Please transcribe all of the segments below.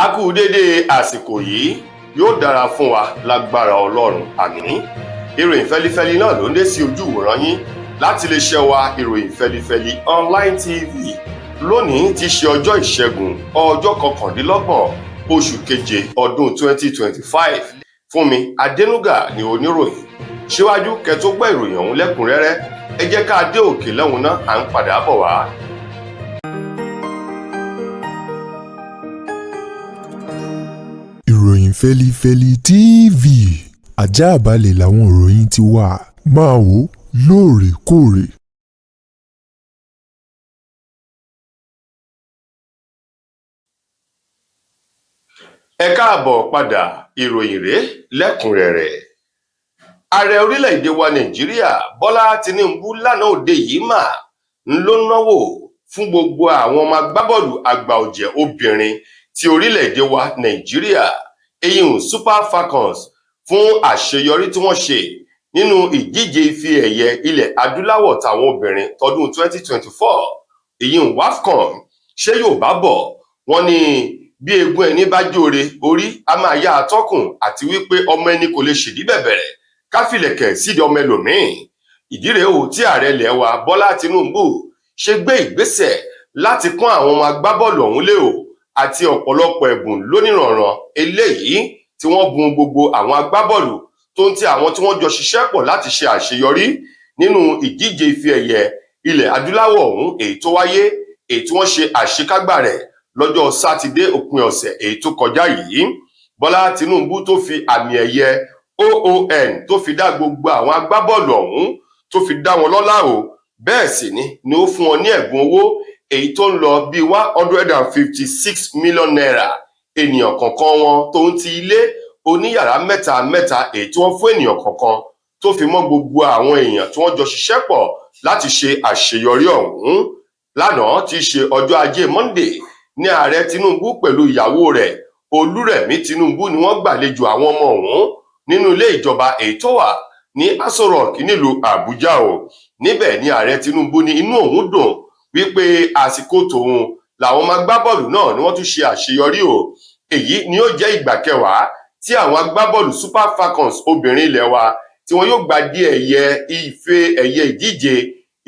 A kú dédé àsìkò yìí, yóò dára fún wa lágbára Ọlọ́run, àmín. Ìròyìn fẹ́lifẹ́li náà ló ń dé sí ojú ìwòran yín láti iléeṣẹ́ wa ìròyìn fẹ́lifẹ́li online TV. Lónìí ti ṣe ọjọ́ ìṣẹ́gun ọjọ́ 29 oṣù keje ọdún 2025. Fúnmi Adénúgà ni oníròyìn. Síwájú kẹ́ tó gbọ́ ìròyìn ọ̀hún lẹ́kùnrẹ́rẹ́, ẹ jẹ́ ká dé òkè lọ́hùn náà, à ń padà bọ̀ wá. Ìròyìn fẹ́lifẹ́li TV, àjààbálẹ̀ làwọn ìròyìn ti wà, máa wò lóòrèkóòrè. Ẹ káàbọ̀ padà, ìròyìn rèé lẹ́kùnrẹ́rẹ́. Ààrẹ orílẹ̀-èdè wa Nàìjíríà Bọ́lá Tinubu lánàá òde yìí mà ń ló náwó fún gbogbo àwọn ọmọ agbábọ́ọ̀lù àgbà ọ̀jẹ̀ obìnrin ti orílẹ̀-èdè wa Nàìjíríà, eyín Super Falcons, fún àṣeyọrí tí wọ́n ṣe nínú ìdíje ife ẹ̀yẹ ilẹ̀ adúláwọ̀ táwọn obìnrin tọdún 2024, eyín WAFCON. Ṣé Yorùbá bọ̀ wọ́n ní bí egun ẹni bá jóore orí a máa yá atọ́kùn, àti wípé ọmọ ẹni kò lè ṣèdí bẹ̀bẹ̀rẹ̀ káfílẹ̀kẹ̀ sídìí ọmọ ẹlòmíín. Ìdí rèé o tí ààrẹ ilẹ̀ wa Bọ́lá Tinubu ṣe gbé ìgbésẹ̀ láti pọ́n àwọn ọmọ agbábọ́ọ̀lù ọ̀hún lé o, àti ọ̀pọ̀lọpọ̀ ẹ̀bùn lóníranran eléyìí tí wọ́n bùn gbogbo àwọn agbábọ́ọ̀lù tó ń ti àwọn tí wọ́n jọ ṣiṣẹ́ pọ̀ láti ṣe àṣeyọrí nínú ìdíje ife ẹ̀yẹ ilẹ̀ adúláwọ̀ ọ̀hún, èyí tó wáyé, èyí tí wọ́n ṣe àṣekágbá rẹ̀ lọ́jọ́ sátidé òpin ọ̀sẹ̀ èyí tó kọjá yìí. Bọ́lá Tinubu tó fi àmì ẹ̀yẹ OON tó fi dá gbogbo àwọn agbábọ́ọ̀lù ọ̀hún, tó fi dá wọn lọ́lá o. Bẹ́ẹ̀ sì ni ó fún wọn ní ẹ̀bùn owó èyí tó ń lọ bí 156 million naira ènìyàn kọ̀ọ̀kan wọn, tó ń ti ilé oníyàrá mẹ́ta èyí tí wọ́n fún ènìyàn kọ̀ọ̀kan, tó fi mọ́ gbogbo àwọn èèyàn tí wọ́n jọ ṣiṣẹ́ pọ̀ láti ṣe àṣeyọrí ọ̀hún. Lánàá tí í ṣe ọjọ́ ajé Monday ní ààrẹ Tinubu pẹ̀lú ìyàwó rẹ̀ Olúrẹ̀mí Tinubu ni wọ́n gbàlejò àwọn ọmọ ọ̀hún nínú ilé ìjọba èyí tó wà ní Aso Rock nílùú Àbújá o. Níbẹ̀ ni ààrẹ Tinubu ní inú òun dùn wípé àsìkò tòun làwọn ọmọ agbábọ́ọ̀lù náà ni wọ́n tún ṣe àṣeyọrí o. Èyí ni ó jẹ́ ìgbà kẹwàá tí àwọn agbábọ́ọ̀lù Super Falcons obìnrin ilẹ̀ wa tí wọn yóò gba dé ẹ̀yẹ ife ẹ̀yẹ ìdíje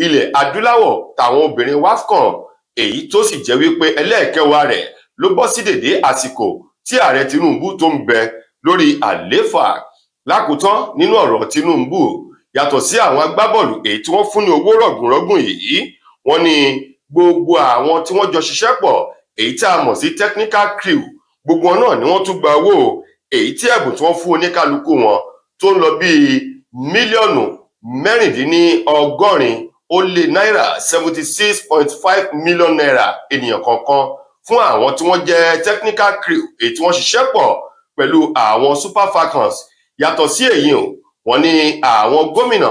ilẹ̀ adúláwọ̀ táwọn obìnrin WAFCON, èyí tó sì jẹ́ wípé ẹlẹ́ẹ̀kẹwàá rẹ̀ ló bọ́ sí dèdé àsìkò tí ààrẹ Tinubu tó ń bẹ lórí àlééfà. Lákòótán nínú ọ̀rọ̀ Tinubu, yàtọ̀ sí àwọn agbábọ́ọ̀lù èyí tí wọ́n fún ní owó rọ̀gùnrọ̀gùn yìí, wọ́n ní gbogbo àwọn tí wọ́n jọ ṣiṣẹ́ pọ̀ èyí tí a mọ̀ sí technical crew, gbogbo wọn náà ni wọ́n tún gba owó èyí tí ẹ̀bùn tí wọ́n fún oníkálukú wọn tó ń lọ bíi mílíọ̀nù 86 ó lé náírà 76.5 million naira ènìyàn kọ̀ọ̀kan fún àwọn tí wọ́n jẹ́ technical crew èyí tí wọ́n ṣiṣẹ́ pọ̀ pẹ̀lú àwọn Super Falcons. Yàtọ̀ sí èyí o, wọ́n ní àwọn gómìnà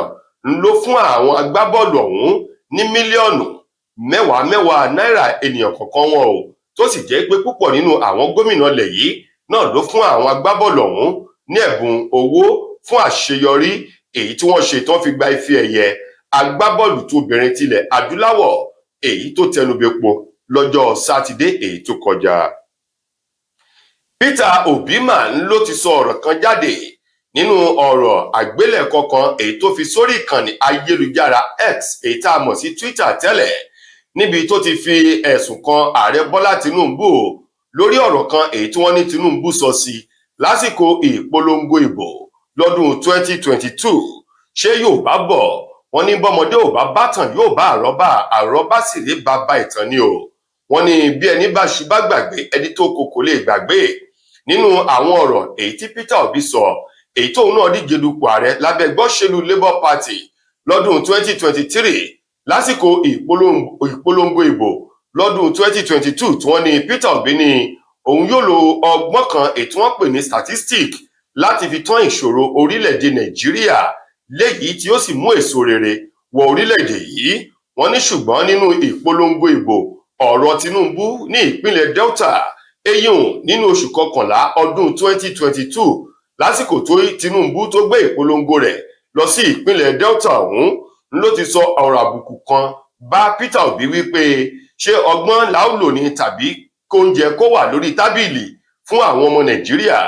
ń lò fún àwọn agbábọ́ọ̀lù ọ̀hún ní mílíọ̀nù mẹ́wàá náírà ènìyàn kọ̀ọ̀kan wọn o, tó sì jẹ́ pé púpọ̀ nínú àwọn gómìnà ilẹ̀ yìí náà ló fún àwọn agbábọ́ọ̀lù ọ̀hún ní ẹ̀bùn owó fún àṣeyọrí èyí tí wọ́n ṣe tán fi gba ife ẹ̀yẹ agbábọ́ọ̀lù tó obìnrin tilẹ̀ adúláwọ̀ èyí tó tẹnubẹ́po lọ́jọ́ sátidé èyí tó kọjá. Peter Obi ló ti sọ ọ̀rọ̀ kan jáde nínú ọ̀rọ̀ àgbélẹ̀kọ kan èyí tó fi sórí ìkànnì ayélujára X èyí tá a mọ̀ sí Twitter tẹ́lẹ̀, níbi tó ti fi ẹ̀sùn kan ààrẹ Bọ́lá Tinubu lórí ọ̀rọ̀ kan èyí tí wọ́n ní Tinubu sọ sí lásìkò ìpolongo ìbò lọ́dún 2022. Ṣé Yorùbá bọ̀ wọ́n ní bọ́mọdé ò bá bátàn yóò bá àrọ́bá sì rí bàbá ìtàn ni o. Wọ́n ní bí ẹni bá ṣubá gbàgbé ẹni tó kò lè gbàgbé. Nínú àwọn ọ̀rọ̀ èyí tí Peter Obi sọ, èyí tóun náà díje dupò ààrẹ lábẹ́ ẹgbẹ́ òṣèlú Labour Party lọ́dún 2023 lásìkò ìpolongo ìbò lọ́dún 2022, tí wọ́n ní Peter Obi ní òun yóò lo ọgbọ́n kan èyí tí wọ́n pè ní statistic láti fi tán ìṣòro orílẹ̀-èdè Nàìjíríà, léyìí tí ó sì mú èso rere wọ orílẹ̀-èdè yìí. Wọ́n ní ṣùgbọ́n nínú ìpolongo ìbò ọ̀rọ̀ Tinubu ní ìpínlẹ̀ Delta, eyín nínú oṣù kọkànlá ọdún 2022, lásìkò tó Tinubu tó gbé ìpolongo rẹ̀ lọ sí ìpínlẹ̀ Delta ọ̀hún, ló ti sọ ọ̀rọ̀ àbùkù kan bá Peter Obi wípé ṣé ọgbọ́n làó lò ní tàbí kóúnjẹ kó wà lórí tábìlì fún àwọn ọmọ Nàìjíríà.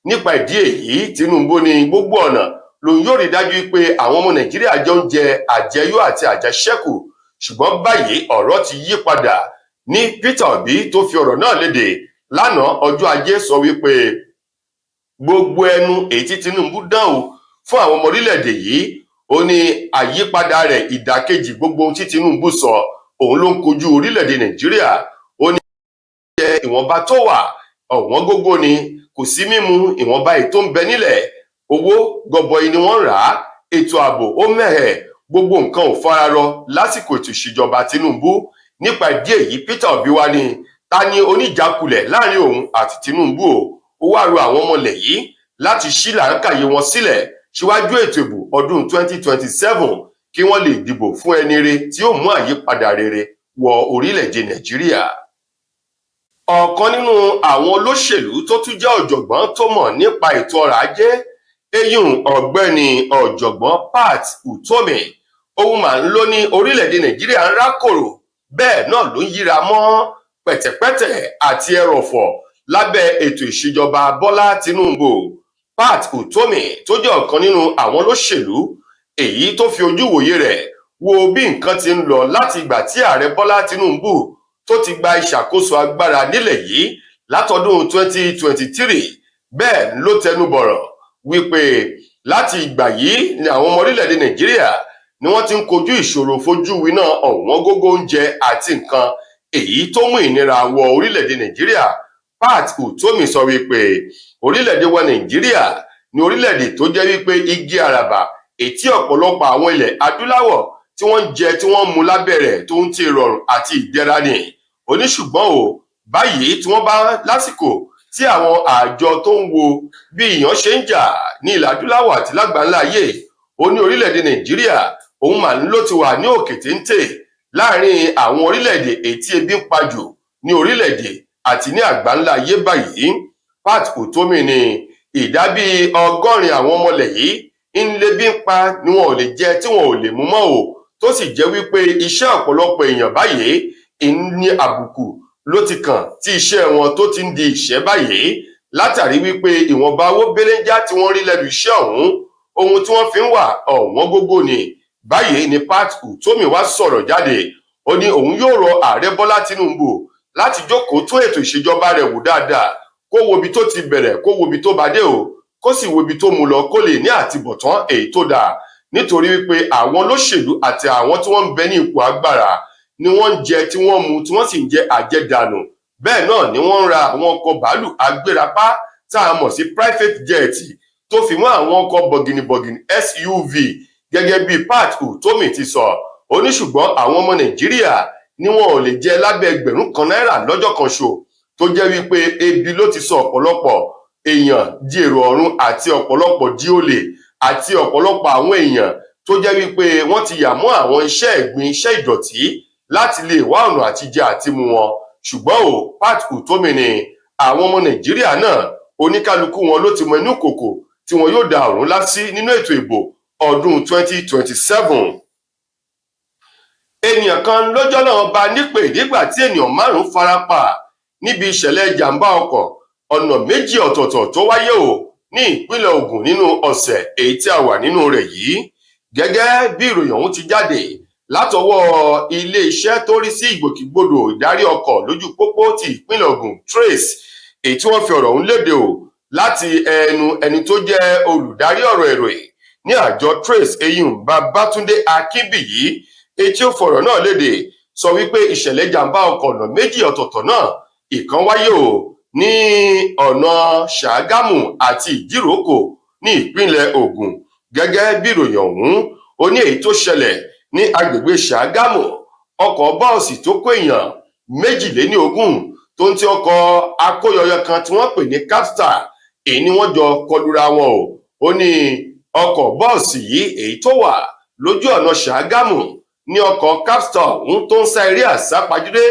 Nípa ìdí èyí, Tinubu ní gbogbo ọ̀nà lòun yóò rí dájú pé àwọn ọmọ Nàìjíríà jọ ń jẹ àjẹyó àti àjẹṣẹ́kù. Ṣùgbọ́n báyìí ọ̀rọ̀ ti yí padà ní Peter Obi tó fi ọ̀rọ̀ náà léde lánàá ọjọ́ Ajé sọ wípé gbogbo ẹnu èyí tí Tinubu dán o fún àwọn ọmọ orílẹ̀-èdè yìí, ó ní àyípadà rẹ̀ ìdàkejì gbogbo ohun tí Tinubu sọ òun ló ń kojú orílẹ̀-èdè Nàìjíríà. Ó ní jẹ́ ìwọ̀nba tó wà ọ̀wọ́n gógó ni, kò sí mímu, ìwọ̀nba èyí tó ń bẹ nílẹ̀ owó gọbọi ni wọ́n rà á, ètò ààbò ó mẹ́hẹ̀, gbogbo nǹkan ò fararọ lásìkò ètò ìṣèjọba Tinubu. Nípa ìdí èyí, Peter Obi wá ní ta ni oníjàkulẹ̀ láàrin òun àti Tinubu o. Ó wá rọ àwọn ọmọlẹ̀ yìí láti ṣí làákàyè wọn sílẹ̀ síwájú ètò ìbò ọdún 2027 kí wọ́n lè dìbò fún ẹni rere tí ó mú àyípadà rere wọ orílẹ̀-èdè Nàìjíríà. Ọ̀kan nínú àwọn olóṣèlú tó tún jẹ́ ọ̀jọ̀gbọ́n tó mọ̀ nípa ètò ọrọ̀ ajé, eyín ọ̀gbẹ́ni ọ̀jọ̀gbọ́n Pat Utomi, òun máa ń lò ní orílẹ̀-èdè Nàìjíríà ń rákòrò, bẹ́ẹ̀ náà ló ń yíra mọ́ pẹ̀tẹ̀pẹ́tẹ̀ àti ẹrọ̀fọ̀ lábẹ́ ètò ìṣèjọba Bọ́lá Tinubu. Pat Utomi tó jẹ́ ọ̀kan nínú àwọn olóṣèlú èyí tó fi ojú wòye rẹ̀ wo bí nǹkan ti ń lọ láti ìgbà tí ààrẹ Bọ́lá Tinubu tó ti gba ìṣàkóso agbára nílẹ̀ yìí látọdún 2023, bẹ́ẹ̀ ló tẹnubọ̀rọ̀ wípé láti ìgbà yìí ni àwọn ọmọ orílẹ̀-èdè Nàìjíríà ni wọ́n ti ń kojú ìṣòro fojú winá ọ̀wọ́n gógó oúnjẹ àti nǹkan èyí tó mú ìnira wọ orílẹ̀-èdè Nàìjíríà. Pat Utomi sọ wípé orílẹ̀-èdè wa Nàìjíríà ni orílẹ̀-èdè tó jẹ́ wípé igi àràbà ètí ọ̀pọ̀lọpọ̀ àwọn ilẹ̀ adúláwọ̀ tí wọ́n ń jẹ tí wọ́n ń mu lábẹ́ rẹ̀ tó ń ti rọrùn àti ìdẹ̀ra ni. Oníṣùgbọ́n o báyìí tí wọ́n bá lásìkò tí àwọn àjọ tó ń wo bí ìyàn ṣe ń jà ní ilẹ̀ adúláwọ̀ àti lágbàńlá ayé, ó ní orílẹ̀-èdè Nàìjíríà òun mà ń ló ti wà ní òkè téńté láàrin àwọn orílẹ̀-èdè ètí ebi ń pajù ní orílẹ̀-èdè àti ní àgbáńlá ayé báyìí. Pat Utomi ní ìdá bíi 100 àwọn ọmọlẹ̀ yìí ń lebi ń pa ni wọn ò lè jẹ tí wọn ò lè mú mọ́ o, tó sì jẹ́ wípé iṣẹ́ ọ̀pọ̀lọpọ̀ èèyàn báyìí ní àbùkù ló ti kàn tí iṣẹ́ wọn tó ti ń di ìṣẹ́ báyìí látàrí wípé ìwọ̀nba owó béléńjá tí wọ́n rí lẹ́nu iṣẹ́ ọ̀hún, ohun tí wọ́n fi ń wà ọ̀wọ́n gógó ni. Báyìí ni Pat Utomi wá sọ̀rọ̀ jáde, ó ní òun yóò rọ ààrẹ Bọ́lá Tinubu láti jókòó tún ètò ìṣèjọba rẹ̀ wò dáadáa, kó wo ibi tó ti bẹ̀rẹ̀, kó wo ibi tó bá dé o, kó sì wo ibi tó mú lọ kó lè ní àtibọ̀tán èyí tó dáa. Nítorí wípé àwọn olóṣèlú àti àwọn tí wọ́n ń bẹ ní ipò agbára ni wọ́n ń jẹ tí wọ́n mu tí wọ́n sì ń jẹ àjẹdànù. Bẹ́ẹ̀ náà ni wọ́n ń ra àwọn ọkọ̀ bàálù agbérapá tá a mọ̀ sí private jet tó fi mọ́ àwọn ọkọ̀ bọ̀gìnìbọ̀gìnì SUV gẹ́gẹ́ bí Pat Utomi ti sọ. Ó ní ṣùgbọ́n àwọn ọmọ Nàìjíríà ni wọn ò lè jẹ lábẹ́ ẹgbẹ̀rún kan náírà lọ́jọ́ kan ṣo, tó jẹ́ wípé ebi ló ti sọ ọ̀pọ̀lọpọ̀ èèyàn di èrò ọ̀run àti ọ̀pọ̀lọpọ̀ di olè àti ọ̀pọ̀lọpọ̀ àwọn èèyàn tó jẹ́ wípé wọ́n ti yà mọ́ àwọn iṣẹ́ ẹ̀gbin, iṣẹ́ ìdọ̀tí láti lè wá ọ̀nà àti jẹ àti mu wọn. Ṣùgbọ́n o, Pat Utomi ní àwọn ọmọ Nàìjíríà náà oníkálukú wọn ló ti mọ inú kòkò tí wọn yóò da ọ̀run lá sí nínú ètò ìbò ọdún 2027. Ènìyàn kan lọ́jọ́ náà bá nípè nígbà tí ènìyàn 5 farapa níbi ìṣẹ̀lẹ̀ ìjàmbá ọkọ̀ ọ̀nà méjì ọ̀tọ̀ọ̀tọ̀ tó wáyé o ní ìpínlẹ̀ Ògùn nínú ọ̀sẹ̀ èyí tí a wà nínú rẹ̀ yìí. Gẹ́gẹ́ bí ìròyìn ọ̀hún ti jáde látọwọ́ ilé-iṣẹ́ tó rí sí ìgbòkègbodò ìdarí ọkọ̀ lójú pópó ti ìpínlẹ̀ Ògùn Trace, èyí tí wọ́n fi ọ̀rọ̀ ọ̀hún léde o láti ẹnu ẹni tó jẹ́ olùdarí ọ̀rọ̀ ìròyìn ní àjọ Trace, eyín Babátúndé Akínbíyì, èyí tí ó fọ̀rọ̀ náà léde sọ wípé ìṣẹ̀lẹ̀ ìjàmbá ọkọ̀ ọ̀nà méjì ọ̀tọ̀ọ̀tọ̀ náà ìkan wáyé o ní ọ̀nà Ṣàgámù àti Ìdíròkò ní ìpínlẹ̀ Ògùn. Gẹ́gẹ́ bí ìròyìn ọ̀hún, ó ní èyí tó ṣẹlẹ̀ ní agbègbè Ṣàgámù, ọkọ̀ bọ́ọ̀sì tó kó èèyàn 22 tó ń ti ọkọ̀ akóyọyọ kan tí wọ́n pè ní Capstar, èyí ni wọ́n jọ kọlura wọn o. Ó ní ọkọ̀ bọ́ọ̀sì yìí èyí tó wà lójú ọ̀nà Ṣàgámù ní ọkọ̀ Capstar ọ̀hún tó ń sá eré àsápajúdé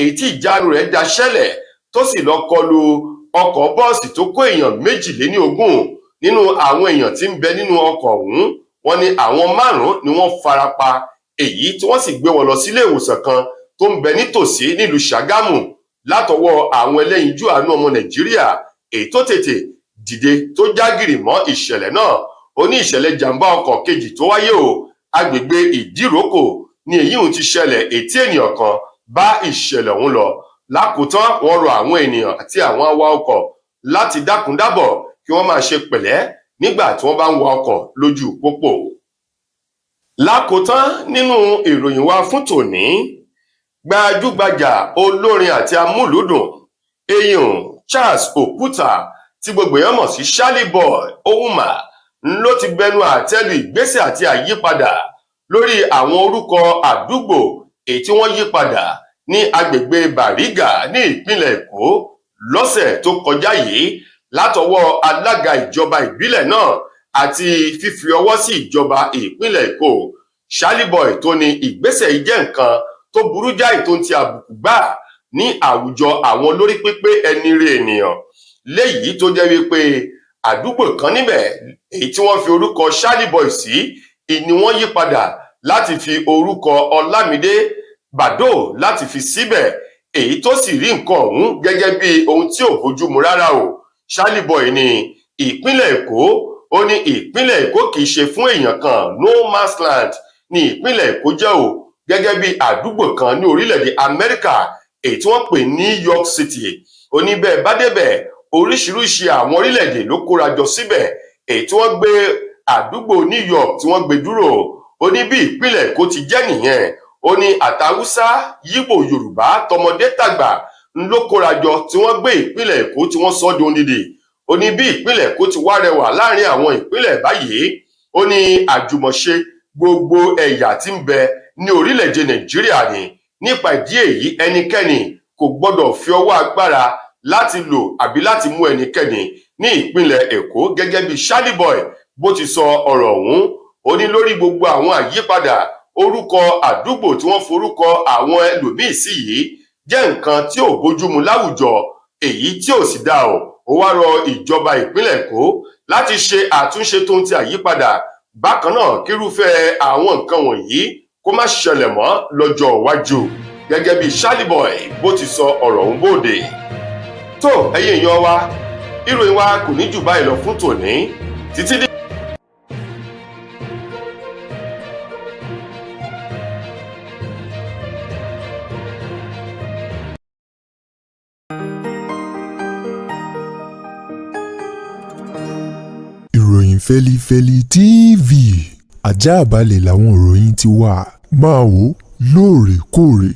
èyí tí ìjánu rẹ̀ daṣẹ́lẹ̀ tó sì lọ kọlu ọkọ̀ bọ́ọ̀sì tó kó èèyàn 22 nínú àwọn èèyàn tí ń bẹ nínú ọkọ̀ ọ̀hún. Wọ́n ní àwọn 5 ni wọ́n farapa, èyí tí wọ́n sì gbé wọn lọ sílé ìwòsàn kan tó ń bẹ nítòsí nílùú Ṣàgámù látọwọ́ àwọn ẹlẹ́yinjú àánú ọmọ Nàìjíríà èyí tó tètè dìde tó jágìrì mọ́ ìṣẹ̀lẹ̀ náà. Ó ní ìṣẹ̀lẹ̀ jàǹbá ọkọ̀ kejì tó wáyé o agbègbè Ìdíròkò ni èyí ń ti ṣẹlẹ̀ ètí ènìyàn kan bá ìṣẹ̀lẹ̀ ọ̀hún lọ. Lákòótán wọ́n rọ àwọn ènìyàn àti àwọn awakọ̀ láti dákúndábọ̀ kí wọ́n máa ṣe pẹ̀lẹ́ nígbà tí wọ́n bá ń wa ọkọ̀ lójú pópó. Lákòótán nínú ìròyìn wa fún tòní, gbajúgbajà olórin àti amúlùúdùn èèyàn Charles Òkúta tí gbogbo èèyàn mọ̀ sí Charlieboy Ohuma ló ti bẹnu àtẹ́lu ìgbésẹ̀ àti àyípadà lórí àwọn orúkọ àdúgbò èyí tí wọ́n yí padà ní agbègbè Bàrígà ní ìpínlẹ̀ Èkó lọ́sẹ̀ tó kọjá yìí látọwọ́ alága ìjọba ìbílẹ̀ náà àti fífi ọwọ́ sí ìjọba ìpínlẹ̀ Èkó. Charlieboy tó ní ìgbésẹ̀ yìí jẹ́ nǹkan tó burú jáì tó ń ti àbùkù gbà ní àwùjọ àwọn olórí pípé ẹni rè ènìyàn, léyìí tó jẹ́ wípé àdúgbò kan níbẹ̀ èyí tí wọ́n fi orúkọ Charlieboy sí ni wọ́n yí padà láti fi orúkọ Ọlámídé Bàdóò láti fi síbẹ̀, èyí tó sì rí nǹkan ọ̀hún gẹ́gẹ́ bí ohun tí ò bójúmu rárá o. Charlieboy ní ìpínlẹ̀ Èkó, ó ní ìpínlẹ̀ Èkó kìí ṣe fún èèyàn kan, no man's land ní ìpínlẹ̀ Èkó jẹ́ o, gẹ́gẹ́ bí àdúgbò kan ní orílẹ̀-èdè Amẹ́ríkà èyí tí wọ́n pè ní New York City. Ó ní bẹ́ẹ̀ bá débẹ̀ oríṣiríṣi àwọn orílẹ̀-èdè ló kóra jọ síbẹ̀ èyí tí wọ́n gbé àdúgbò New York tí wọ́n gbé dúró. Ó ní bí ìpínlẹ̀ Èkó ti jẹ́ nìyẹn. Ó ní àtàwùsá, Yíbò, Yorùbá, tọmọdé tàgbà ló kóra jọ tí wọ́n gbé ìpínlẹ̀ Èkó tí wọ́n sọ di odidi. Ó ní bí ìpínlẹ̀ Èkó ti wá rẹwà láàrin àwọn ìpínlẹ̀ báyìí. Ó ní àjùmọ̀ṣe gbogbo ẹ̀yà tí ń bẹ ní orílẹ̀-èdè Nàìjíríà ni. Nípa ìdí èyí ẹnikẹ́ni kò gbọ́dọ̀ fi ọwọ́ agbára láti lò àbí láti mú ẹnikẹ́ni ní ìpínlẹ̀ Èkó, gẹ́gẹ́ bí Charlieboy bó ti sọ ọ̀rọ̀ ọ̀hún. Ó ní lórí gbogbo àwọn àyípadà orúkọ àdúgbò tí wọ́n forúkọ àwọn ẹlòmíín sí yìí jẹ́ nǹkan tí ò bójúmu láwùjọ, èyí tí ò sì dáa o. Ó wá rọ ìjọba ìpínlẹ̀ Èkó láti ṣe àtúnṣe tó ń ti àyípadà. Bákan náà kírúfẹ́ àwọn nǹkan wọ̀nyí kó má ṣẹlẹ̀ mọ́ lọ́jọ́ iwájú, gẹ́gẹ́ bí Charlieboy bó ti sọ ọ̀rọ̀ ọ̀hún bóde. Tó ẹ̀yin èèyàn wa, ìròyìn wa kò ní jù báyìí lọ fún tòní. Títí dé. Ìròyìn Fẹ́lifẹ́li TV àjààbálẹ̀ làwọn ìròyìn ti wà, máa wò lóòrèkóòrè.